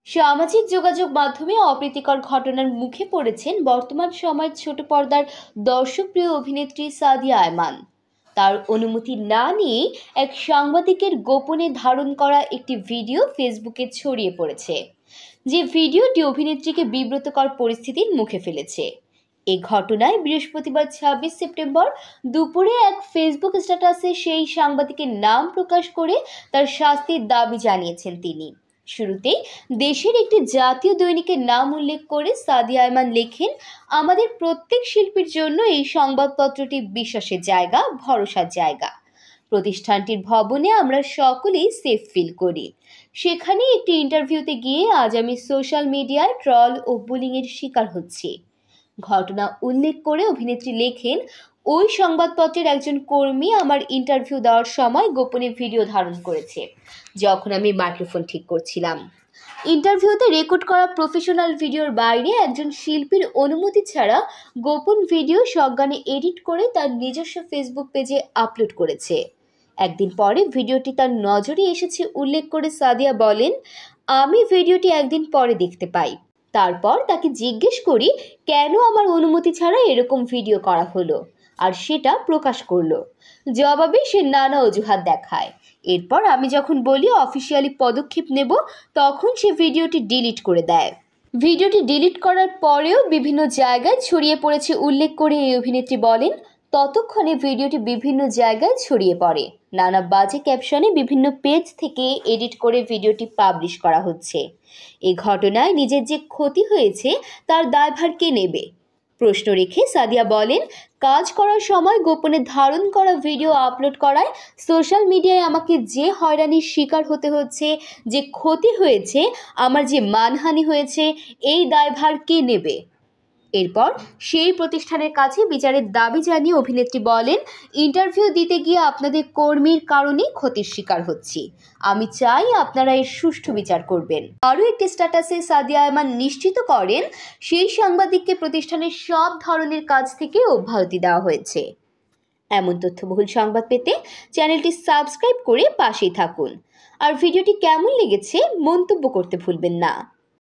সামাজিক যোগাযোগ মাধ্যমে অপ্রীতিকর ঘটনার মুখে পড়েছেন বর্তমান সময়ের ছোট পর্দার দর্শকপ্রিয় অভিনেত্রী সাদিয়া আয়মান। তার অনুমতি না নিয়ে এক সাংবাদিকের গোপনে ধারণ করা একটি ভিডিও ফেসবুকে ছড়িয়ে পড়েছে, যে ভিডিওটি অভিনেত্রীকে বিব্রতকর পরিস্থিতির মুখে ফেলেছে। এই ঘটনায় বৃহস্পতিবার ২৬ সেপ্টেম্বর দুপুরে এক ফেসবুক স্ট্যাটাসে সেই সাংবাদিকের নাম প্রকাশ করে তার শাস্তির দাবি জানিয়েছেন তিনি। শুরুতেই দেশের একটি জাতীয় দৈনিকের নাম উল্লেখ করে সাদিয়া আয়মান লেখেন, আমাদের প্রত্যেক শিল্পীর জন্য এই সংবাদপত্রটি বিশ্বাসের জায়গা, ভরসার জায়গা। প্রতিষ্ঠানটির ভবনে আমরা সকলেই সেফ ফিল করি। সেখানে একটি ইন্টারভিউতে গিয়ে আজ আমি সোশ্যাল মিডিয়ায় ট্রল ও বুলিংয়ের শিকার হচ্ছি। ঘটনা উল্লেখ করে অভিনেত্রী লেখেন, ওই সংবাদপত্রের একজন কর্মী আমার ইন্টারভিউ দেওয়ার সময় গোপনে ভিডিও ধারণ করেছে যখন আমি মাইক্রোফোন ঠিক করছিলাম। ইন্টারভিউতে রেকর্ড করা প্রফেশনাল ভিডিওর বাইরে একজন শিল্পীর অনুমতি ছাড়া গোপন ভিডিও সজ্ঞানে এডিট করে তার নিজস্ব ফেসবুক পেজে আপলোড করেছে। একদিন পরে ভিডিওটি তার নজরে এসেছে উল্লেখ করে সাদিয়া বলেন, আমি ভিডিওটি একদিন পরে দেখতে পাই। তারপর তাকে জিজ্ঞেস করি কেন আমার অনুমতি ছাড়া এরকম ভিডিও করা হলো, আর সেটা প্রকাশ করলো। জবাবে সে নানা অজুহাত দেখায়। এরপর আমি যখন বলি অফিসিয়ালি পদক্ষেপ নেব, তখন সে ভিডিওটি ডিলিট করে দেয়। ভিডিওটি ডিলিট করার পরেও বিভিন্ন জায়গায় ছড়িয়ে পড়েছে উল্লেখ করে এই অভিনেত্রী বলেন, ততক্ষণে ভিডিওটি বিভিন্ন জায়গায় ছড়িয়ে পড়ে। নানা বাজে ক্যাপশনে বিভিন্ন পেজ থেকে এডিট করে ভিডিওটি পাবলিশ করা হচ্ছে। এই ঘটনায় নিজের যে ক্ষতি হয়েছে তার দায়ভার কে নেবে? প্রশ্ন রেখে সাদিয়া বলেন, কাজ করার সময় গোপনে ধারণ করা ভিডিও আপলোড করায় সোশ্যাল মিডিয়ায় আমাকে যে হয়রানির শিকার হতে হচ্ছে, যে ক্ষতি হয়েছে, আমার যে মানহানি হয়েছে, এই দায়ভার কে নেবে? এরপর সেই প্রতিষ্ঠানের কাছে বিচারের দাবি জানিয়ে অভিনেত্রী বলেন, ইন্টারভিউ দিতে গিয়ে আপনাদের কর্মীর কারণেই ক্ষতির শিকার হচ্ছি। আমি চাই আপনারা এর সুষ্ঠু বিচার করবেন। আরও একটি স্ট্যাটাসে সাদিয়া আয়মান নিশ্চিত করেন, সেই সাংবাদিককে প্রতিষ্ঠানের সব ধরনের কাজ থেকে অব্যাহতি দেওয়া হয়েছে। এমন তথ্যবহুল সংবাদ পেতে চ্যানেলটি সাবস্ক্রাইব করে পাশেই থাকুন। আর ভিডিওটি কেমন লেগেছে মন্তব্য করতে ভুলবেন না।